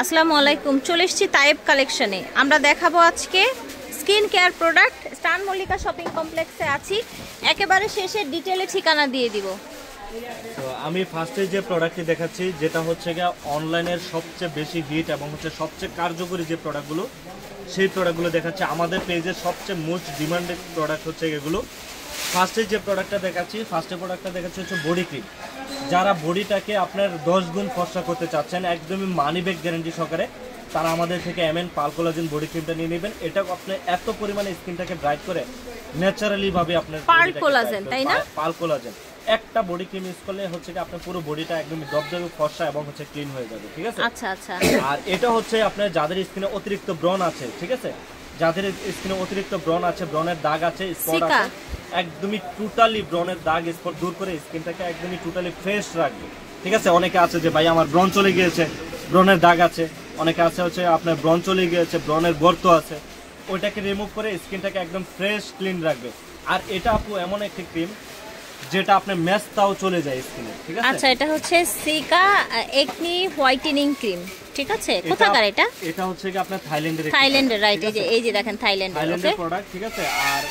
আসসালামু আলাইকুম। চলে এসেছি তায়েব কালেকশনে। আমরা দেখাবো আজকে স্কিন কেয়ার প্রোডাক্ট। স্টান মল্লিকা শপিং কমপ্লেক্সে আছি, একেবারে শেষে ডিটেলে ঠিকানা দিয়ে দিব। তো আমি ফার্স্টে যে প্রোডাক্টটি দেখাচ্ছি যেটা হচ্ছে গিয়ে অনলাইনের সবচেয়ে বেশি হিট এবং হচ্ছে সবচেয়ে কার্যকরী যে প্রোডাক্টগুলো, সেই প্রোডাক্টগুলো দেখাচ্ছি। আমাদের পেজের সবচেয়ে মোস্ট ডিমান্ডেড প্রোডাক্ট হচ্ছে এগুলো। ফার্স্টে যে প্রোডাক্টটা দেখাচ্ছি হচ্ছে বডি ক্রিম। যারা বডিটাকে আপনার 10 গুণ ফর্সা করতে চাচ্ছেন একদমই মানি ব্যাক গ্যারান্টি সহকারে, তারা আমাদের থেকে এমএন পাল কোলাজেন বডি ক্রিমটা নিয়ে নেবেন। এটা আপনি এত পরিমাণে স্কিনটাকে ব্রাইট করে ন্যাচারালি ভাবে আপনার পাল কোলাজেন, তাই না? পাল কোলাজেন একটা বডি ক্রিম ইউজ করলে হচ্ছে কি আপনার পুরো বডিটা একদম দবদবে ফর্সা এবং হচ্ছে ক্লিন হয়ে যাবে, ঠিক আছে? আচ্ছা আচ্ছা। আর এটা হচ্ছে আপনার যাদের স্কিনে অতিরিক্ত ব্রণ আছে, ঠিক আছে, যাদের স্কিনে অতিরিক্ত ব্রণ আছে, ব্রণের দাগ আছে, স্পট আছে, একদমই টোটালি ব্রণের দাগ স্পট দূর করে স্কিনটাকে একদমই টোটালি ফ্রেশ রাখবে, ঠিক আছে? অনেকে আছে যে ভাই আমার ব্রণ চলে গিয়েছে, ব্রণের দাগ আছে, অনেকে আছে হচ্ছে আপনার ব্রণ চলে গিয়েছে, ব্রণের গর্ত আছে, ওইটাকে রিমুভ করে স্কিনটাকে একদম ফ্রেশ ক্লিন রাখবে। আর এটা আপু এমন একটি ক্রিম যেটা আপনার মেসটাও চলে যায় স্কিনে, ঠিক আছে? আচ্ছা, এটা হচ্ছে সিকা একনি হোয়াইটেনিং ক্রিম, ঠিক আছে? কোথাকার এটা? এটা হচ্ছে কি আপনার থাইল্যান্ডের, রাইট? এই যে দেখেন থাইল্যান্ডের প্রোডাক্ট, ঠিক আছে? আর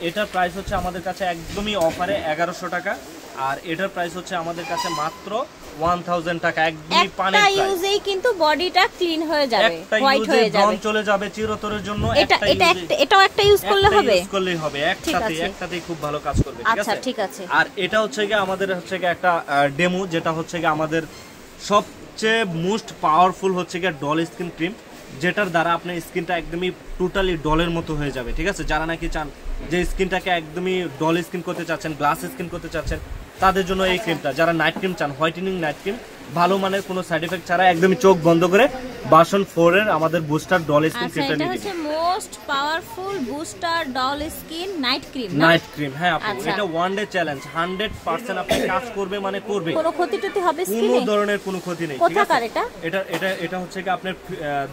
এটার প্রাইস হচ্ছে আমাদের কাছে একদমই অফারে 1100 টাকা। আর এটার প্রাইস হচ্ছে আমাদের কাছে মাত্র 1000 টাকা। একদমই পানির প্রাইস। একটা ইউজেই কিন্তু বডিটা ক্লিন হয়ে যাবে, হোয়াইট হয়ে যাবে, ব্রণ চলে যাবে চিরতরের জন্য। এটাও একটা ইউজ করলে হবে, ইউজ করলেই হবে, একটাতেই খুব ভালো কাজ করবে, ঠিক আছে? আচ্ছা, ঠিক আছে। আর এটা হচ্ছে কি আমাদের হচ্ছে কি একটা ডেমো, যেটা হচ্ছে কি আমাদের সবচেয়ে মোস্ট পাওয়ারফুল হচ্ছে কি ডল স্কিন ক্রিম, যেটার দ্বারা আপনার স্কিনটা একদমই টোটালি ডলের মতো হয়ে যাবে, ঠিক আছে? যারা নাকি চান যে স্কিনটাকে একদমই ডল স্কিন করতে চাচ্ছেন, গ্লাস স্কিন করতে চাচ্ছেন, তাদের জন্য এই ক্রিমটা। যারা নাইট ক্রিম চান, হোয়াইটেনিং নাইট ক্রিম, ভালো মানের কোনো সাইড এফেক্ট ছাড়া একদমই চোখ বন্ধ করে ভার্সন 4 এর আমাদের বুস্টার ডল স্কিন ক্রিমটা নিয়ে। এটা হচ্ছে most powerful booster doll skin night cream, night cream. হ্যাঁ আপু, এটা ওয়ান ডে চ্যালেঞ্জ, 100% আপনি কাজ করবে, মানে করবে, কোনো ক্ষতি হবে স্কিনে, কোনো ধরনের কোনো ক্ষতি নেই, ঠিক আছে? কোথাকার এটা? এটা হচ্ছে কি আপনার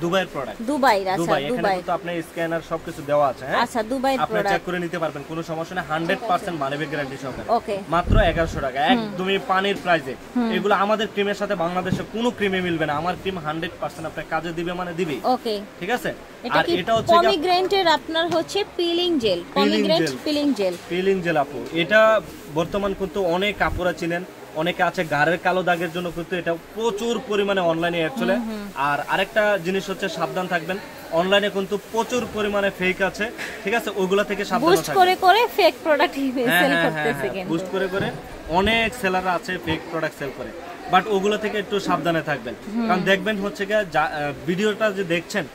দুবাইয়ের প্রোডাক্ট। দুবাই, আচ্ছা, এখানে কিন্তু আপনার স্ক্যানার সবকিছু দেওয়া আছে, হ্যাঁ? আচ্ছা, দুবাইয়ের আপনি প্রোডাক্ট, চেক করে নিতে পারবেন, কোনো সমস্যা নেই, 100% মানি ব্যাক গ্যারান্টি সহকারে। ওকে, মাত্র 1100 টাকা, একদমই পানির প্রাইসে। এগুলো আমাদের ক্রিমের সাথে বাংলাদেশে কোনো ক্রিমে মিলবে না। আমার ক্রিম 100% আপনার কাজে দিবে, মানে দিবে, ওকে, ঠিক আছে? আর এটা হচ্ছে পমিগ্রেনেটের আপনার হচ্ছে peeling jail, pomegranate peeling jail আপু। এটা বর্তমান কিন্তু অনেক কাপড়া চিনেন, অনেকে আছে গাড়ের কালো দাগের জন্য কিন্তু এটা প্রচুর পরিমাণে অনলাইনে অ্যাড চলে। আর আরেকটা জিনিস হচ্ছে সাবধান থাকবেন, অনলাইনে কিন্তু প্রচুর পরিমাণে ফেক আছে, ঠিক আছে? ওগুলা থেকে সাবধান থাকবেন। বুস্ট করে ফেক প্রোডাক্ট সেল করতেছে, কিন্তু বুস্ট করে অনেক সেলাররা আছে ফেক প্রোডাক্ট সেল করে, বাট ওগুলো থেকে একটু সাবধানে থাকবেন। কারণ দেখবেন হচ্ছে গিয়ে ভিডিওটা যে দেখছেন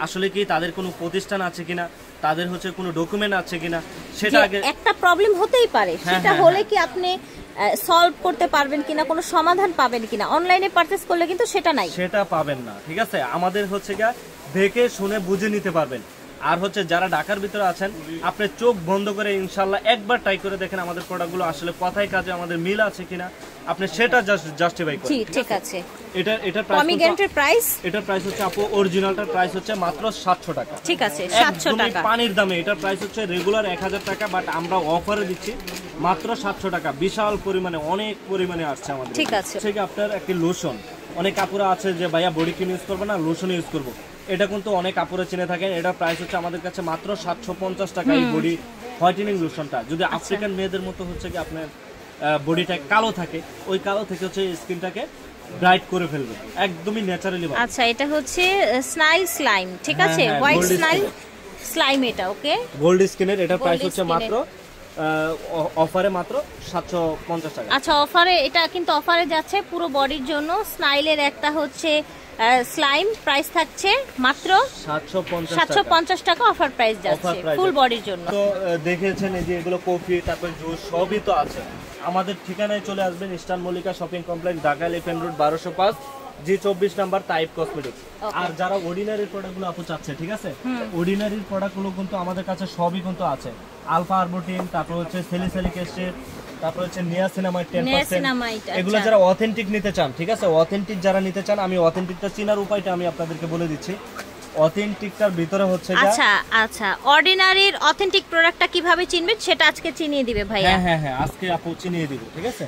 আসলে কি তাদের কোনো প্রতিষ্ঠান আছে কিনা, তাদের হচ্ছে কোনো ডকুমেন্ট আছে কিনা, সেটা আগে একটা প্রবলেম হতেই পারে। সেটা হলে কি আপনি সলভ করতে পারবেন কিনা, কোনো সমাধান পাবেন কিনা, অনলাইনে পারচেজ করলে কিন্তু সেটা নাই, সেটা পাবেন না, ঠিক আছে? আমাদের হচ্ছে গিয়ে দেখে শুনে বুঝে নিতে পারবেন। আর হচ্ছে যারা ঢাকার ভিতরে আছেন, আপনি চোখ বন্ধ করে ইনশাল্লাহ একবার ট্রাই করে দেখেন আমাদের প্রোডাক্টগুলো আসলে কথায় কাজে আমাদের মিল আছে কিনা, আপনি সেটা জাস্টিফাই করেন, ঠিক আছে? এটার প্রাইস হচ্ছে আপু, অরিজিনালটার প্রাইস হচ্ছে মাত্র 700 টাকা, ঠিক আছে? 700 টাকা পানির দামে। এটার প্রাইস হচ্ছে রেগুলার 1000 টাকা, বাট আমরা অফারে দিচ্ছি মাত্র 700 টাকা। বিশাল পরিমাণে, অনেক পরিমাণে আসছে আমাদের, ঠিক আছে? আপনার একটি লোশন, অনেক কাপড় আছে যে ভাইয়া বডি ক্রিম ইউজ করবে না, লোশন ইউজ করবো, এটা কিন্তু অনেক কাপড়ে চিনে থাকেন। এটার প্রাইস হচ্ছে আমাদের কাছে মাত্র 750 টাকা। এই বডি হোয়াইটেনিং লোশনটা যদি আফ্রিকান মেয়েদের মতো হচ্ছে কি আপনার বডিটা কালো থাকে, ওই কালো থেকে হচ্ছে স্কিনটাকে ব্রাইট করে ফেলবে, একদমই ন্যাচারালি। আচ্ছা, এটা হচ্ছে স্নাইল স্লাইম, ঠিক আছে? হোয়াইট স্নাইল স্লাইম, এটা ওকে, গোল্ড স্কিনের। এটার প্রাইস হচ্ছে মাত্র অফারে মাত্র 750 টাকা। আচ্ছা, অফারে, এটা কিন্তু অফারে যাচ্ছে পুরো বডির জন্য। স্নাইলের একটা হচ্ছে স্লাইম প্রাইস থাকছে মাত্র 750 টাকা, অফার প্রাইস যাচ্ছে ফুল বডির জন্য। তো দেখেছেন এই যে এগুলো কফি, তারপর জুস সবই তো আছে। আমাদের ঠিকানায় চলে আসবেন, Eastern Mallika shopping complex, Dhaka Elephant Road 1205, G24 number, Taib cosmetics. আর যারা অর্ডিনারি প্রোডাক্টগুলো আপু চাচ্ছে, ঠিক আছে, অর্ডিনারি প্রোডাক্টগুলো কিন্তু আমাদের কাছে সবই কিন্তু আছে। আলফা আরবুটিন, তারপর হচ্ছে স্যালিসাইলিক অ্যাসিড, তারপর হচ্ছে নিয়াসিনামাইড 10%। এগুলো যারা অথেন্টিক নিতে চান, ঠিক আছে, অথেন্টিক যারা নিতে চান, আমি অথেন্টিকটা চেনার উপায়টা আমি আপনাদেরকে বলে দিচ্ছি। অথেন্টিকটার ভিতরে হচ্ছে আচ্ছা, অর্ডিনারির অথেন্টিক প্রোডাক্টটা কিভাবে চিনবেন সেটা আজকে চিনিয়ে দিবে ভাইয়া। হ্যাঁ, আজকে আপু চিনিয়ে দিব, ঠিক আছে?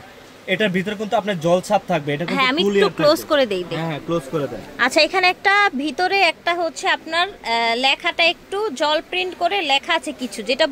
এটার ভিতরে কিন্তু আপনার জল ছাপ থাকবে, এটা কিন্তু আমি একটু ক্লোজ করে দেই। হ্যাঁ ক্লোজ করে দেন। আচ্ছা এখানে একটা ভিতরে একটা হচ্ছে আপনার লেখাটা একটু জল প্রিন্ট করে লেখা আছে কিছু, যেটা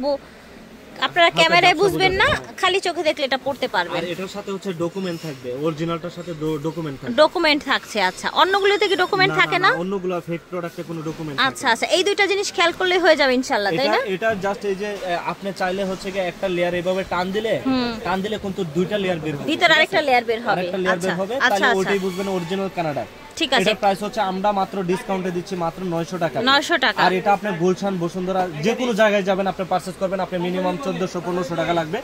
আপনারা ক্যামেরায় বুঝবেন না, খালি চোখে দেখলে এটা পড়তে পারবেন। আর এটার সাথে হচ্ছে ডকুমেন্ট থাকবে, অরিজিনালটার সাথে ডকুমেন্ট থাকবে। ডকুমেন্ট থাকছে। আচ্ছা অন্যগুলোতে কি ডকুমেন্ট থাকে না? অন্যগুলো ফেক প্রোডাক্টে কোনো ডকুমেন্ট। আচ্ছা আচ্ছা, এই দুইটা জিনিস খেয়াল করলে হয়ে যাবে ইনশাআল্লাহ, তাই না? এটা জাস্ট এই যে আপনি চাইলে হচ্ছে কি একটা লেয়ার এইভাবে টান দিলে কিন্তু দুইটা লেয়ার বের হবে, ভিতর আরেকটা লেয়ার বের হবে। আরেকটা লেয়ার বের হবে, তাহলে ওইটাই বুঝবেন অরিজিনাল কানাডা। ঠিক আছে। এটা প্রাইস হচ্ছে আমরা মাত্র ডিসকাউন্টে দিচ্ছি মাত্র 900 টাকা। 900 টাকা। আর এটা আপনি গুলশান বসুন্ধরা যে কোনো জায়গায় যাবেন আপনি পারচেজ করবেন, আপনি মিনিমাম 1400-1500 টাকা লাগবে।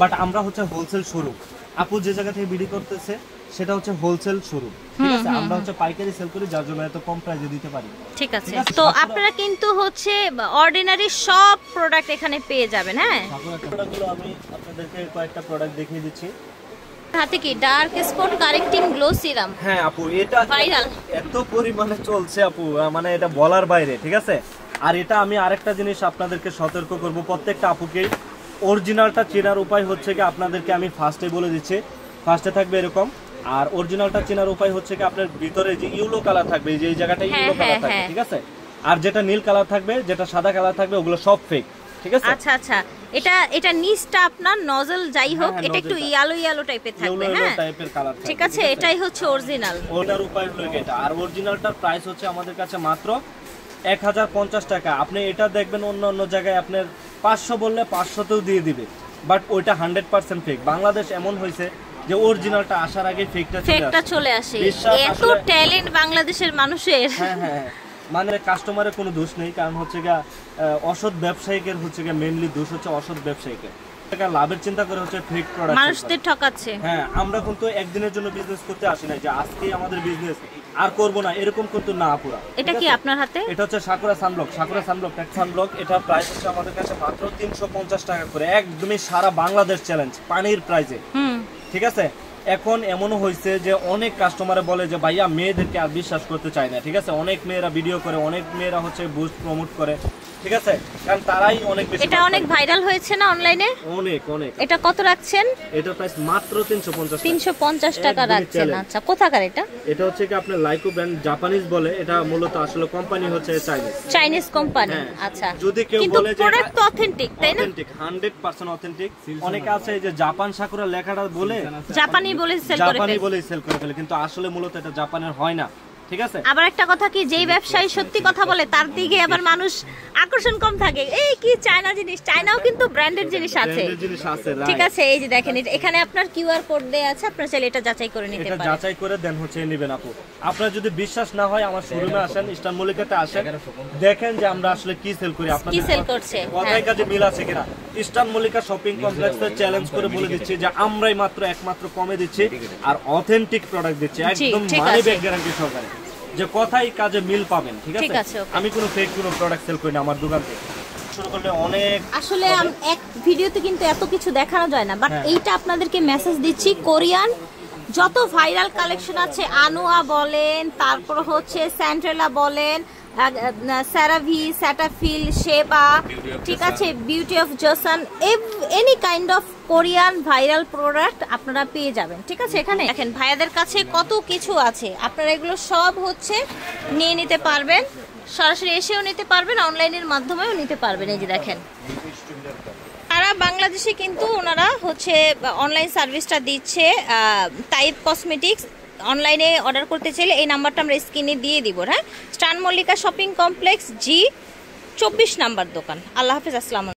বাট আমরা হচ্ছে হোলসেল শোরুম, আপু যে জায়গা থেকে বিডি করতেছে সেটা হচ্ছে হোলসেল শোরুম, ঠিক আছে? আমরা হচ্ছে পাইকারি সেল করি, যার জন্য এত কম প্রাইসে দিতে পারি। ঠিক আছে। তো আপনারা কিন্তু হচ্ছে অর্ডিনারি সব প্রোডাক্ট এখানে পেয়ে যাবেন। হ্যাঁ, প্রোডাক্টগুলো আমি আপনাদেরকে কয়েকটা প্রোডাক্ট দেখিয়ে দিচ্ছি। হাতে কি dark spot correcting glow serum. হ্যাঁ আপু, এটা ভাইরাল এত পরিমাণে চলছে আপু, মানে এটা বলার বাইরে, ঠিক আছে? আর এটা আমি আরেকটা জিনিস আপনাদেরকে সতর্ক করব, প্রত্যেকটা আপুকেই অরিজিনালটা চেনার উপায় হচ্ছে কি আপনাদেরকে আমি ফার্স্টে বলে দিচ্ছি। ফার্স্টে থাকবে এরকম, আর অরিজিনালটা চেনার উপায় হচ্ছে কি আপনার ভিতরে যে ইয়েলো কালার থাকবে, যে এই জায়গাটা ইয়েলো কালার থাকবে, ঠিক আছে? আর যেটা নীল কালার থাকবে, যেটা সাদা কালার থাকবে, ওগুলো সব ফেক, ঠিক আছে? আচ্ছা আচ্ছা, এটা নিচটা আপনার নজল যাই হোক, এটা একটু ইয়েলো টাইপের থাকবে। হ্যাঁ টাইপের কালার থাকবে, ঠিক আছে, এটাই হচ্ছে অরিজিনাল। ওটার উপায় হলো এটা। আর অরিজিনালটার প্রাইস হচ্ছে আমাদের কাছে মাত্র 1050 টাকা। আপনি এটা দেখবেন অন্য জায়গায় আপনার 500 বললে 500তেও দিয়ে দিবে, বাট ওইটা 100% ফেক। বাংলাদেশ এমন হয়েছে যে অরিজিনালটা আসার আগে ফেকটা চলে আসে। এত ট্যালেন্ট বাংলাদেশের মানুষের। হ্যাঁ হ্যাঁ, মানে কাস্টমারের কোনো দোষ নেই, কারণ হচ্ছে গা অসৎ ব্যবসায়ীদের হচ্ছে গা মেইনলি দোষ হচ্ছে অসৎ ব্যবসায়ীদের। লাভের চিন্তা করে হচ্ছে ফেক প্রোডাক্ট মানুষদের ঠকাচ্ছে। হ্যাঁ, আমরা কিন্তু একদিনের জন্য বিজনেস করতে আসি না যে আজকে আমাদের বিজনেস আর করব না, এরকম কিন্তু না পুরা। এটা কি আপনার হাতে? এটা হচ্ছে সাকুরা সানব্লক। এটা প্রাইস হচ্ছে আমাদের কাছে মাত্র 350 টাকা করে, একদমই সারা বাংলাদেশ চ্যালেঞ্জ পানির প্রাইসে, ঠিক আছে? এখন এমনও হয়েছে যে অনেক কাস্টমারে বলে যে ভাইয়া মেয়েদেরকে আর বিশ্বাস করতে চায় না, ঠিক আছে? অনেক মেয়েরা ভিডিও করে, অনেক মেয়েরা হচ্ছে বুস্ট প্রমোট করে, ঠিক আছে? কারণ তারাই অনেক বেশি। এটা অনেক ভাইরাল হয়েছে না অনলাইনে? অনেক। এটা কত রাখছেন? এটা প্রাইস মাত্র 350 টাকা রাখছেন। আচ্ছা, কোথাকার এটা? এটা হচ্ছে কি আপনার লাইকো ব্র্যান্ড, জাপানিজ বলে। এটা মূলত আসলে কোম্পানি হচ্ছে চাইনিজ কোম্পানি। আচ্ছা, যদি কেউ বলে যে প্রোডাক্ট তো অথেন্টিক, তাই না? Authentic, 100% authentic. অনেকে আছে যে জাপান সাকুরা লেখাটা বলে জাপানি বলে সেল করে ফেলে, কিন্তু আসলে মূলত এটা জাপানের হয় না, ঠিক আছে? আবার একটা কথা কি, যেই ব্যবসায়ী সত্যি কথা বলে তার দিকে আবার মানুষ আকর্ষণ কম থাকে। এই কি চায়না জিনিস, চায়নাও কিন্তু ব্র্যান্ডেড জিনিস আছে, ঠিক আছে? এই যে দেখেন, এখানে আপনার কিউআর কোড দেয়া আছে, আপনারা চাইলে এটা যাচাই করে নিতে পারেন। এটা যাচাই করে দেন হচ্ছে নেবেন আপু। আপনারা যদি বিশ্বাস না হয় আমার শোরুমে আসেন, ইস্টার্ন মল্লিকাতে আসেন, দেখেন যে আমরা আসলে কি সেল করি, আপনাদের কি সেল করছে, কথায় কাজে মিল আছে কিনা। ইস্টার্ন মল্লিকা শপিং কমপ্লেক্সে চ্যালেঞ্জ করে বলে দিচ্ছি যে আমরাই একমাত্র কমে দিচ্ছি আর অথেন্টিক প্রোডাক্ট দিচ্ছি, একদম মানি ব্যাক গ্যারান্টি সহকারে, যে কথাই কাজে মিল পাবেন, ঠিক আছে? আমি কোনো ফেক কোনো প্রোডাক্ট সেল করি না আমার দোকান থেকে। শুরু করলে অনেক আসলে এক ভিডিওতে কিন্তু এত কিছু দেখানো যায় না, বাট এইটা আপনাদেরকে মেসেজ দিচ্ছি। কোরিয়ান যত ভাইরাল কালেকশন আছে, আনোয়া বলেন, তারপর হচ্ছে স্যান্ড্রেলা বলেন, সেরাভি, স্যাটাফিল, শেবা, ঠিক আছে, Beauty of Joseon, any kind of Korean viral product আপনারা পেয়ে যাবেন, ঠিক আছে? এখানে দেখেন ভাইয়াদের কাছে কত কিছু আছে, আপনারা এগুলো সব হচ্ছে নিয়ে নিতে পারবেন, সরাসরি এসেও নিতে পারবেন, অনলাইনের মাধ্যমেও নিতে পারবেন। এই যে দেখেন, সারা বাংলাদেশে কিন্তু ওনারা হচ্ছে অনলাইন সার্ভিসটা দিচ্ছে। তাইব কসমেটিক্স অনলাইনে অর্ডার করতে চাইলে এই নাম্বারটা আমরা স্ক্রিনে দিয়ে দিব। হ্যাঁ, Eastern Mallika shopping complex G 24 number দোকান। আল্লাহ হাফেজ, আসসালামু আলাইকুম।